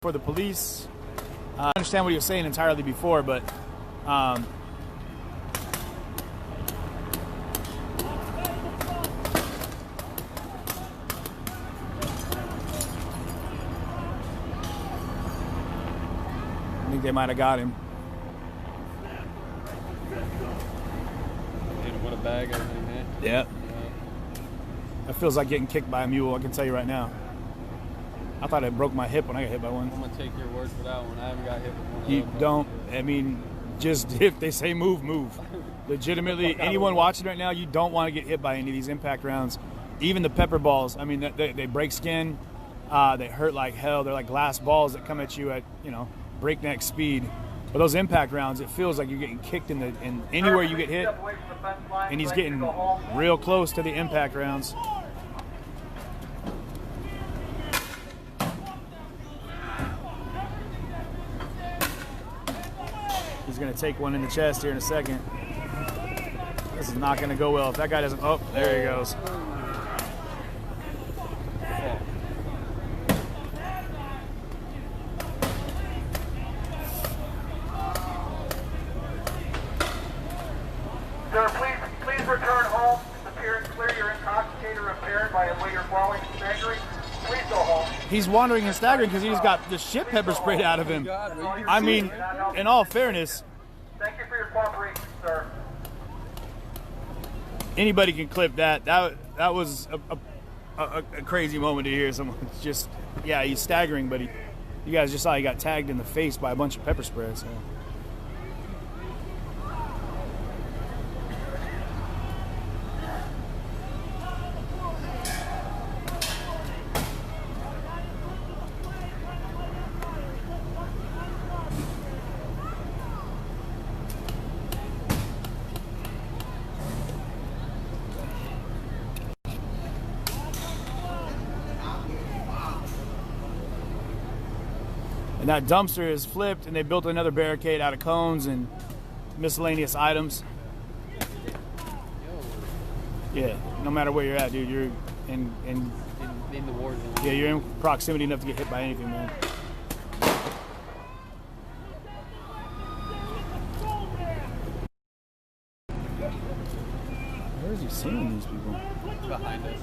for the police. I understand what you were saying entirely before, but I think they might have got him. What a bag, everything, man. Yeah. That feels like getting kicked by a mule, I can tell you right now. I thought it broke my hip when I got hit by one. I'm going to take your word for that one. I haven't got hit with one. You don't. I mean, just if they say move, move. Legitimately, anyone watching right now, you don't want to get hit by any of these impact rounds. Even the pepper balls, I mean, they break skin. They hurt like hell. They're like glass balls that come at you at, breakneck speed. But those impact rounds, it feels like you're getting kicked in anywhere you get hit. And he's getting real close to the impact rounds. He's going to take one in the chest here in a second. This is not going to go well. If that guy doesn't... Oh, there he goes. Sir, please return home. It's appearing clear you're intoxicated or impaired by the way you're falling and staggering. Please go home. He's wandering and staggering because he's got the shit pepper sprayed out of him. I mean, in all fairness, thank you for your cooperation, sir. Anybody can clip that. That was a crazy moment to hear someone just, yeah, he's staggering, but you guys just saw he got tagged in the face by a bunch of pepper spray. So. And that dumpster is flipped, and they built another barricade out of cones and miscellaneous items. Yeah, no matter where you're at, dude, you're in the war zone. Yeah, you're in proximity enough to get hit by anything, man. Where is he seeing these people? Behind us.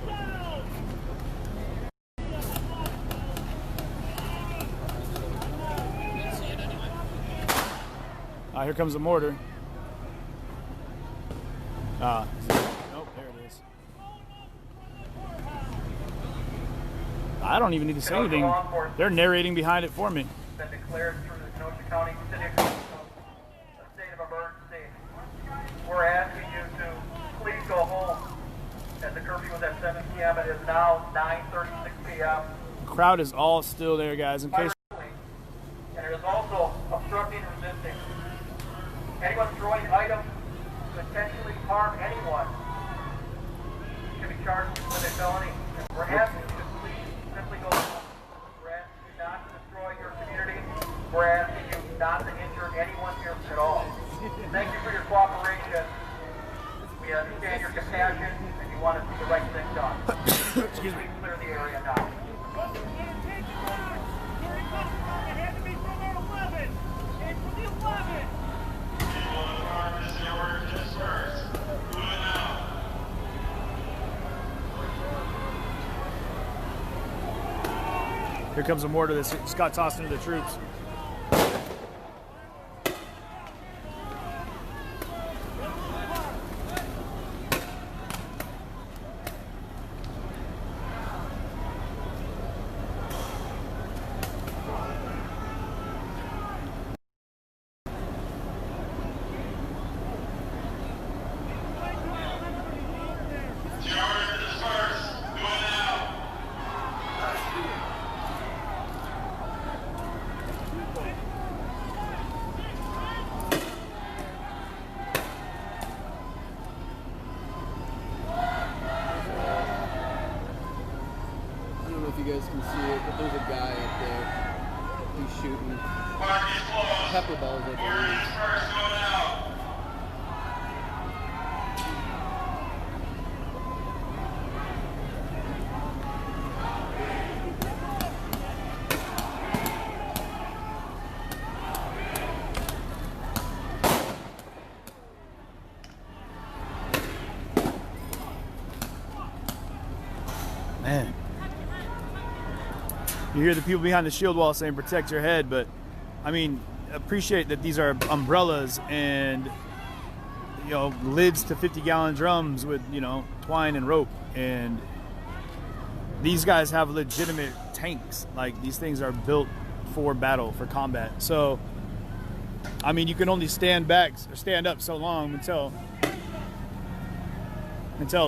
Here comes the mortar. Nope, there it is. I don't even need to say anything. They're narrating behind it for me. Been declared through the Kenosha County City of Kenosha a state of emergency. We're asking you to please go home. As the curfew was at 7 p.m., it is now 9:36 p.m. The crowd is all still there, guys, in case. And it is also obstructing and resisting. Anyone throwing items to intentionally harm anyone can be charged with a felony. And we're asking you to please simply go home. We're asking you not to destroy your community. We're asking you not to injure anyone here at all. Thank you for your cooperation. We understand your compassion and you want to see the right thing done. Excuse me. Clear the area now. Here comes a mortar that just got tossed into the troops. You guys can see it, but there's a guy up there. He's shooting pepper balls at the You hear the people behind the shield wall saying protect your head, but I mean, appreciate that these are umbrellas and, you know, lids to 50-gallon drums with, you know, twine and rope. And these guys have legitimate tanks. Like, these things are built for battle, for combat. So, I mean, you can only stand back or stand up so long until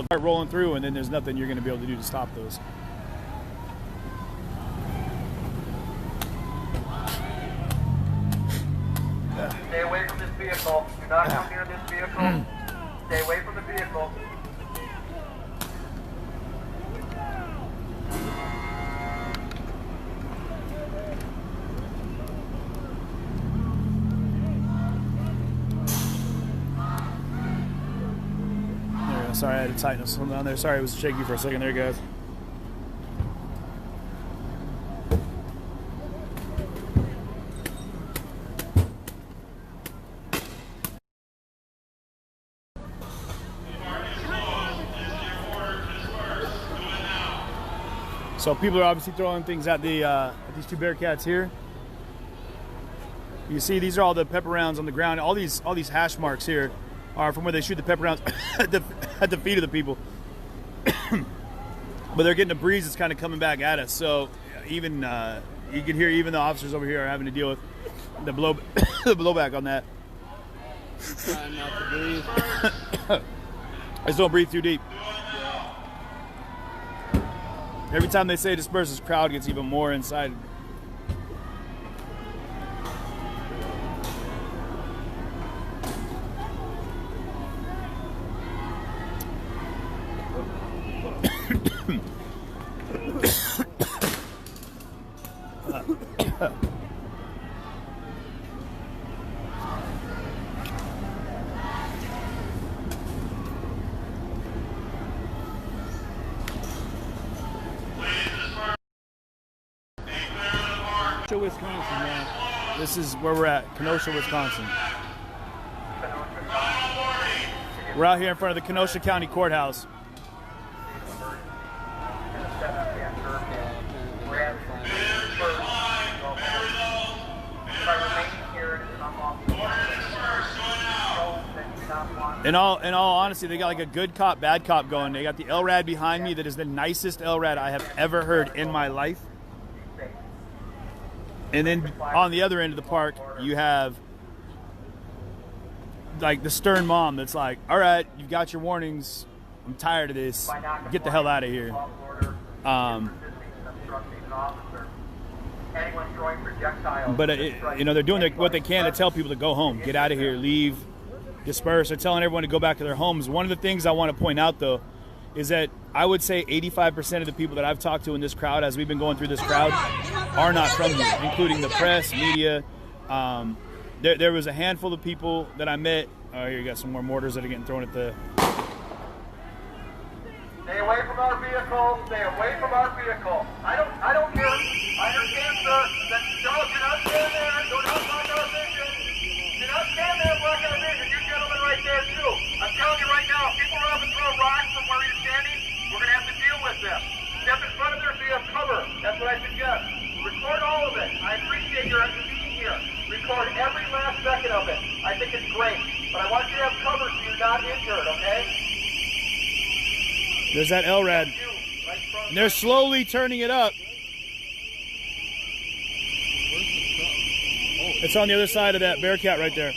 they're rolling through, and then there's nothing you're going to be able to do to stop those. Stay away from this vehicle. Do not come near this vehicle. Stay away from the vehicle. There we go. Sorry, I had to tighten something down there. Sorry, it was shaky for a second there, guys. So people are obviously throwing things at the at these two Bearcats here. You see, these are all the pepper rounds on the ground. All these hash marks here are from where they shoot the pepper rounds at the feet of the people. But they're getting a breeze that's kind of coming back at us. So even you can hear even the officers over here are having to deal with the blowback on that. Trying not to breathe. Just don't breathe too deep. Every time they say disperse, this crowd gets even more inside. Wisconsin, yeah. This is where we're at, Kenosha, Wisconsin. We're out here in front of the Kenosha County Courthouse. In all honesty, they got like a good cop, bad cop going. They got the LRAD behind me that is the nicest LRAD I have ever heard in my life. And then on the other end of the park, you have like the stern mom that's like, all right, you've got your warnings. I'm tired of this. Get the hell out of here. But you know, they're doing what they can to tell people to go home, get out of here, leave, disperse. They're telling everyone to go back to their homes. One of the things I want to point out, though, is that I would say 85% of the people that I've talked to in this crowd, as we've been going through this crowd, are not from here, including the press, media. There was a handful of people that I met. Oh, here you got some more mortars that are getting thrown at the... Stay away from our vehicle. Stay away from our vehicle. I don't care. I understand, sir. Do not stand there. Do not block our vision. Do not stand there and block our vision. You gentlemen right there, too. I'm telling you right now, if people are up and throw rocks from where you're standing, we're going to have to deal with them. Step in front of their vehicle, cover. That's what I suggest. Record all of it. I appreciate your being here. Record every last second of it. I think it's great. But I want you to have cover so you're not injured, okay? There's that LRAD. And they're slowly turning it up. It's on the other side of that Bearcat right there.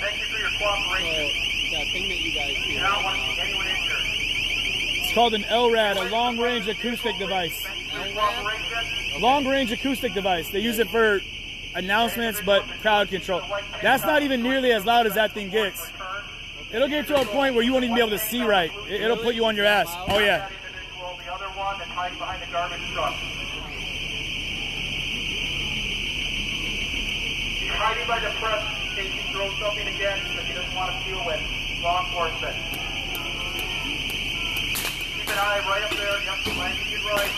Thank you for your cooperation. So, that thing that you guys do. I don't want to see anyone injured. It's called an LRAD, a long-range acoustic device. Long-range acoustic device. They use it for announcements, but crowd control. That's not even nearly as loud as that thing gets. It'll get to a point where you won't even be able to see right. It'll put you on your ass. Oh, yeah. The other one that hides behind the garbage truck. He's hiding by the press in case he throws something again that he doesn't want to deal with. Law enforcement. Keep an eye right up there. Yep, landing is right.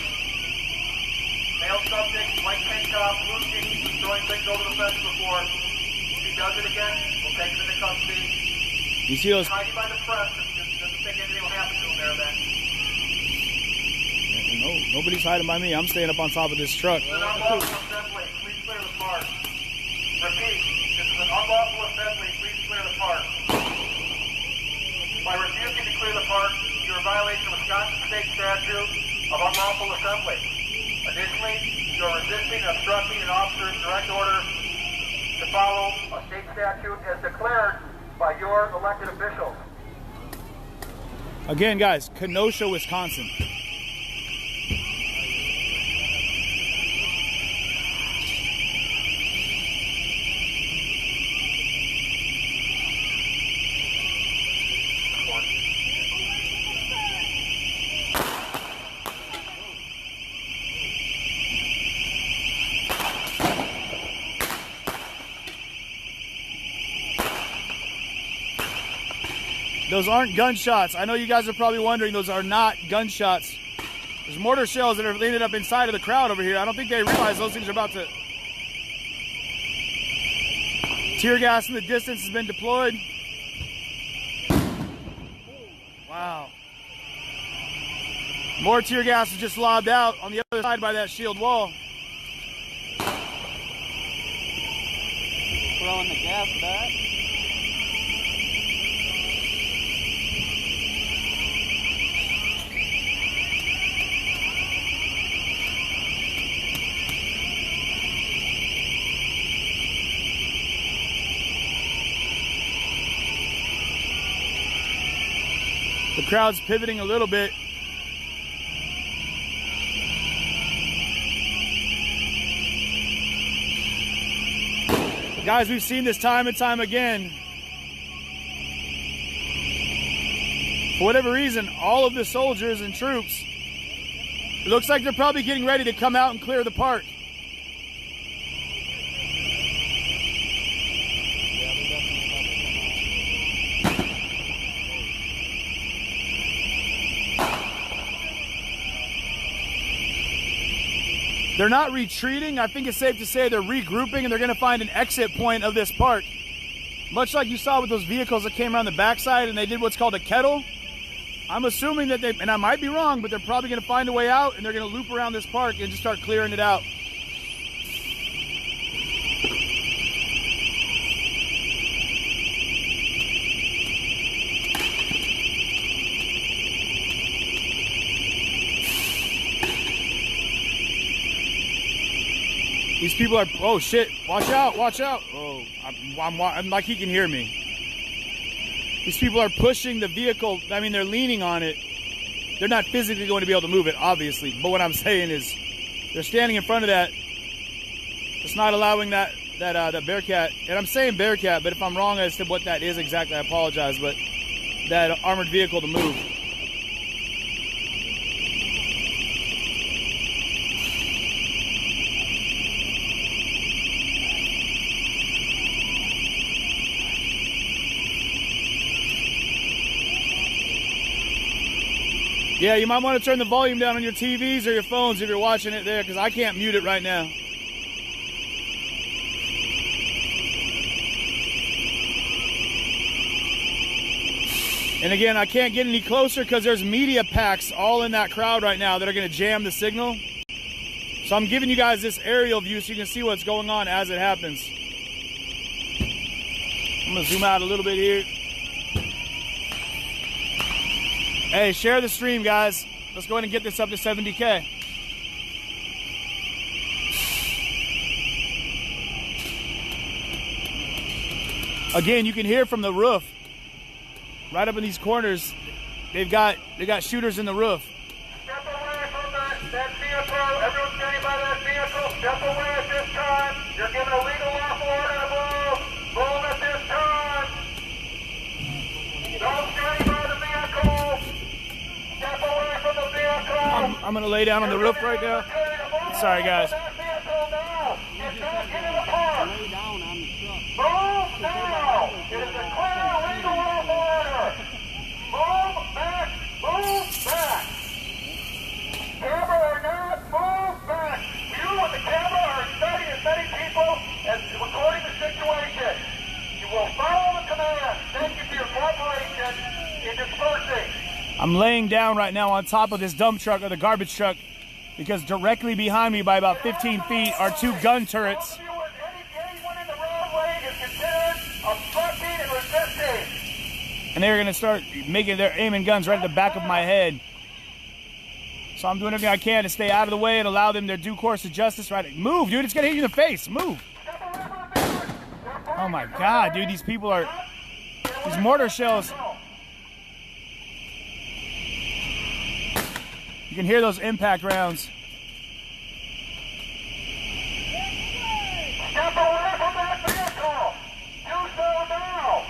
Male subject, white tank top, blue jeans, throwing things over the fence before. If he does it again, we'll take him into custody. You see those? Hiding by the press, doesn't think anything will happen to him there then. No, nobody's hiding by me. I'm staying up on top of this truck. This is an unlawful assembly. Please clear the park. Repeat, this is an unlawful assembly. Please clear the park. By refusing to clear the park, you are violating the Wisconsin State Statute of Unlawful Assembly. Additionally, you are resisting and obstructing an officer's direct order to follow a state statute as declared by your elected officials. Again, guys, Kenosha, Wisconsin. Those aren't gunshots. I know you guys are probably wondering, those are not gunshots. There's mortar shells that have ended up inside of the crowd over here. I don't think they realize those things are about to... Tear gas in the distance has been deployed. Wow. More tear gas is just lobbed out on the other side by that shield wall. Throwing the gas back. The crowd's pivoting a little bit. Guys, we've seen this time and time again. For whatever reason, all of the soldiers and troops, it looks like they're probably getting ready to come out and clear the park. They're not retreating. I think it's safe to say they're regrouping and they're going to find an exit point of this park. Much like you saw with those vehicles that came around the backside and they did what's called a kettle. I'm assuming that they, and I might be wrong, but they're probably going to find a way out and they're going to loop around this park and just start clearing it out. These people are, oh shit, watch out, watch out. Oh, I'm like he can hear me. These people are pushing the vehicle, I mean, they're leaning on it. They're not physically going to be able to move it, obviously. But what I'm saying is, they're standing in front of that. It's not allowing that Bearcat, and I'm saying Bearcat, but if I'm wrong as to what that is exactly, I apologize, but that armored vehicle to move. Yeah, you might want to turn the volume down on your TVs or your phones if you're watching it there, because I can't mute it right now. And again, I can't get any closer because there's media packs all in that crowd right now that are going to jam the signal. So I'm giving you guys this aerial view so you can see what's going on as it happens. I'm going to zoom out a little bit here. Hey, share the stream, guys. Let's go ahead and get this up to 70K. Again, you can hear from the roof, right up in these corners. They got shooters in the roof. Step away from that vehicle. Everyone standing by that vehicle. Step away at this time. You're given a legal lawful order to move. Move at this time. Don't stand by the vehicle. Step away from the vehicle. I'm going to lay down on the roof right now. Sorry, guys. That vehicle now. It's not getting apart. Lay down on the truck. Move now. It is a clear legal lawful order. Move back. Move back. Camera or not, move back. You and the camera are studying as many people as recording the situation. You will follow the command. Thank you for your cooperation in dispersing. I'm laying down right now on top of this dump truck or the garbage truck because directly behind me by about 15 feet are two gun turrets. Anyone in the roadway is considered obstructing and resisting. And they're going to start they're aiming guns right at the back of my head. So I'm doing everything I can to stay out of the way and allow them their due course of justice. Right, move, dude, it's going to hit you in the face. Move. Oh my God, dude, these people are, these mortar shells. You can hear those impact rounds. Step away from that vehicle. Do so now.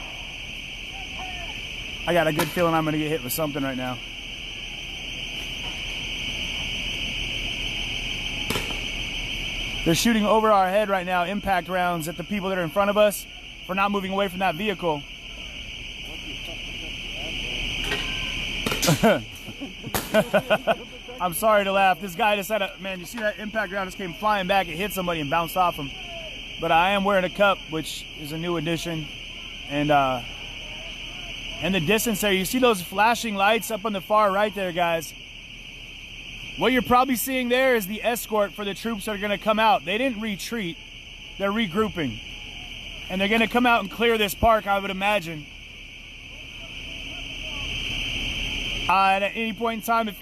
I got a good feeling I'm going to get hit with something right now. They're shooting over our head right now, impact rounds at the people that are in front of us for not moving away from that vehicle. I'm sorry to laugh. This guy just had a, man, you see that impact round just came flying back. It hit somebody and bounced off him. But I am wearing a cup, which is a new addition. And the distance there, you see those flashing lights up on the far right there, guys. What you're probably seeing there is the escort for the troops that are going to come out. They didn't retreat. They're regrouping. And they're going to come out and clear this park, I would imagine. At any point in time, if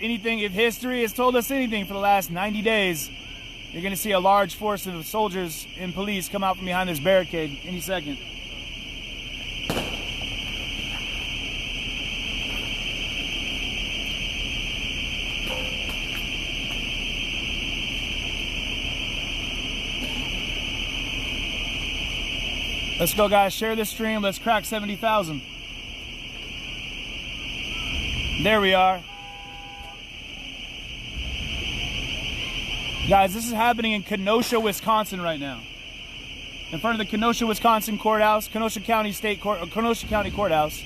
history has told us anything for the last 90 days, you're going to see a large force of soldiers and police come out from behind this barricade any second. Let's go, guys. Share this stream. Let's crack 70,000. There we are. Guys, this is happening in Kenosha, Wisconsin right now. In front of the Kenosha, Wisconsin courthouse, Kenosha County Courthouse.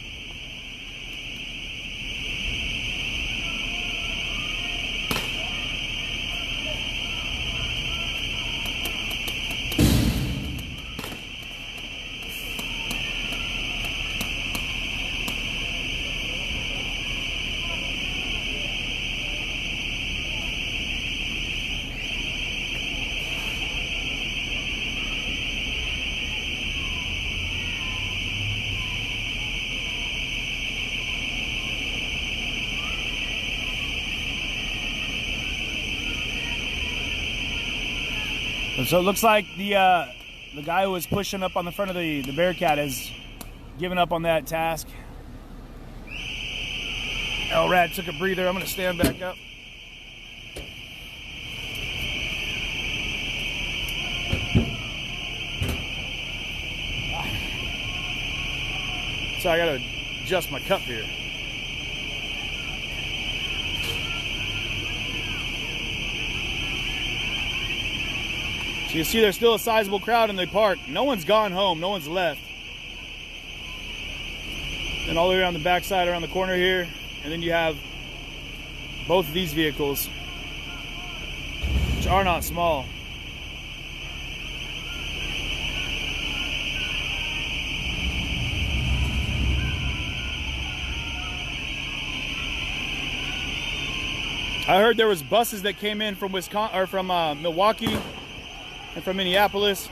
So it looks like the guy who was pushing up on the front of the Bearcat has given up on that task. LRAD took a breather. I'm going to stand back up. So I got to adjust my cup here. So you see there's still a sizable crowd in the park. No one's gone home. No one's left. And all the way around the backside, around the corner here. And then you have both of these vehicles, which are not small. I heard there was buses that came in from Wisconsin or from Milwaukee and from Minneapolis.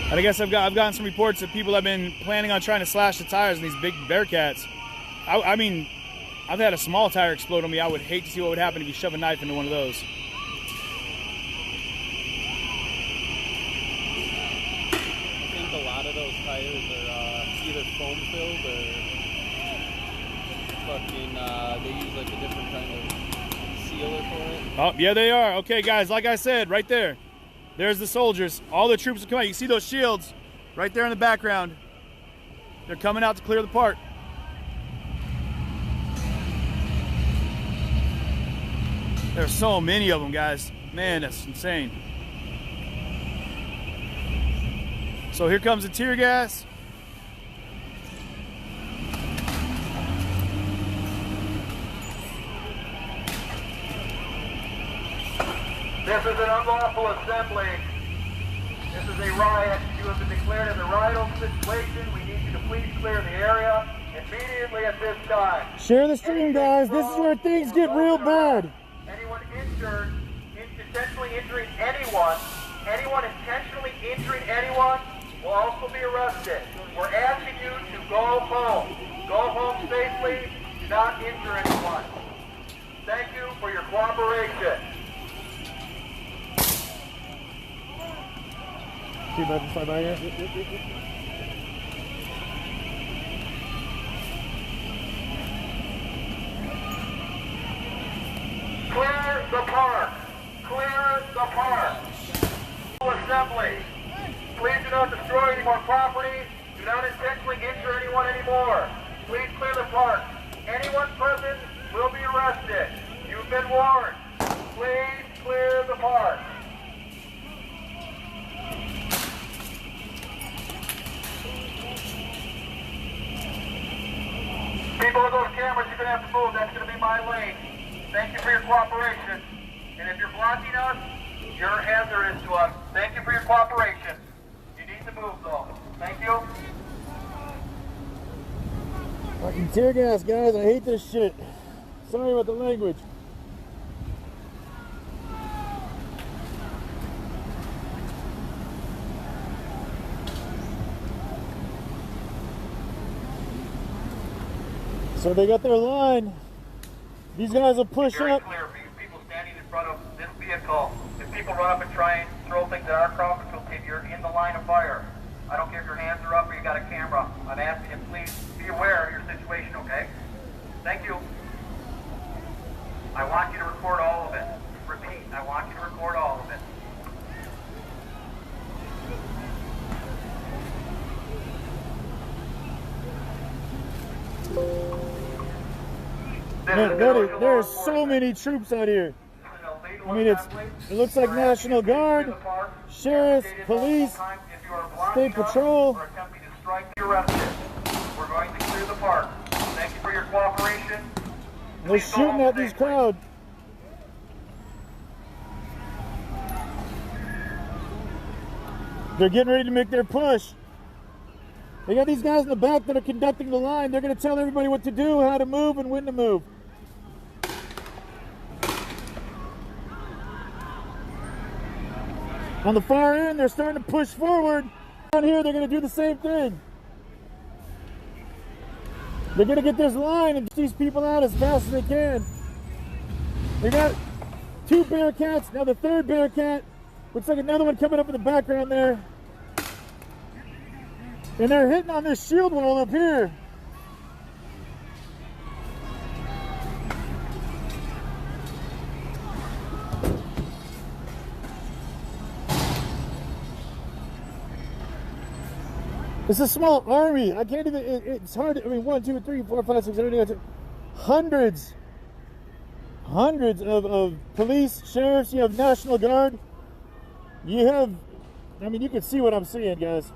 And I guess I've gotten some reports that people have been planning on trying to slash the tires in these big Bearcats. I mean, I've had a small tire explode on me. I would hate to see what would happen if you shove a knife into one of those. I think a lot of those tires are either foam filled or fucking they use like a different kind of sealer for it. Oh, yeah, they are. Okay, guys, like I said, right there. There's the soldiers. All the troops are coming out. You see those shields right there in the background. They're coming out to clear the park. There's so many of them, guys. Man, that's insane. So here comes the tear gas. This is an unlawful assembly This is a riot. You have been declared as a riot situation. We need you to please clear the area immediately at this time. Share the stream, guys. This is where things get real bad. Anyone injured, intentionally injuring anyone, intentionally injuring anyone will also be arrested. We're asking you to go home. Go home safely. Do not injure anyone. Thank you for your cooperation. See if I can fly by here. Clear the park. Clear the park. Assembly. Please do not destroy any more property. Do not intentionally injure anyone anymore. Please clear the park. Anyone present will be arrested. You've been warned. Please clear the park. People with those cameras, you're going to have to move. That's going to be my lane. Thank you for your cooperation. And if you're blocking us, you're hazardous to us. Thank you for your cooperation. You need to move, though. Thank you. Fucking tear gas, guys. I hate this shit. Sorry about the language. So they got their line. These guys will push Very up. clear for you people standing in front of this vehicle. If people run up and try and throw things at our crowd control team, you're in the line of fire. I don't care if your hands are up or you got a camera. I'm asking you, please be aware of your situation, okay? Thank you. I want you to record all of it. Repeat, I want you to record all of it. Man, there are so many troops out here. I mean, it looks like National Guard, sheriffs, police, state patrol. We're going to clear the park. Thank you for your cooperation. They're shooting at these crowds. They're getting ready to make their push. They got these guys in the back that are conducting the line. They're going to tell everybody what to do, how to move, and when to move. On the far end, they're starting to push forward. Down here, they're going to do the same thing. They're going to get this line and get these people out as fast as they can. They got 2 Bearcats. Now the 3rd Bearcat. Looks like another one coming up in the background there. And they're hitting on this shield wall up here. It's a small army. I can't even, it's hard. I mean, 1, 2, 3, 4, 5, 6, 7, 8, 9, 10. Hundreds of police, sheriffs. You have National Guard. You have, I mean, you can see what I'm seeing, guys.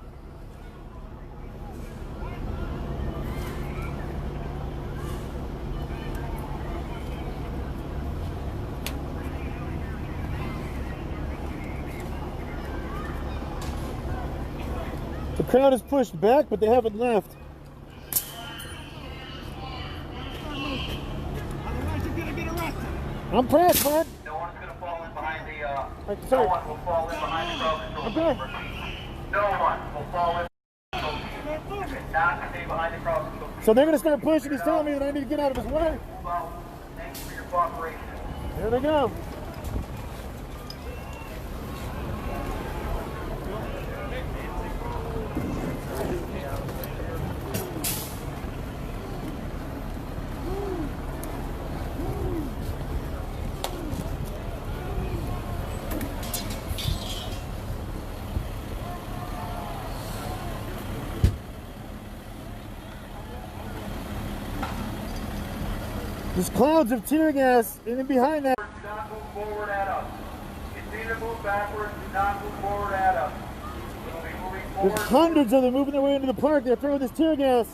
The crowd is pushed back, but they haven't left. Otherwise you're gonna get arrested. I'm pressed, bud. No one's going to fall in behind the, Sorry. no one will fall in behind the crowd control Okay. team. No one will fall in behind the crowd control team. You cannot stay behind the crowd control team. So they're going to start pushing. He's telling me that I need to get out of his way. Well, thank you for your cooperation. Here they go. There's clouds of tear gas, and then behind that, Do not move forward at us. Continue to move backwards. Do not move forward at us. We'll be moving forward. there's hundreds of them moving their way into the park. They're throwing this tear gas.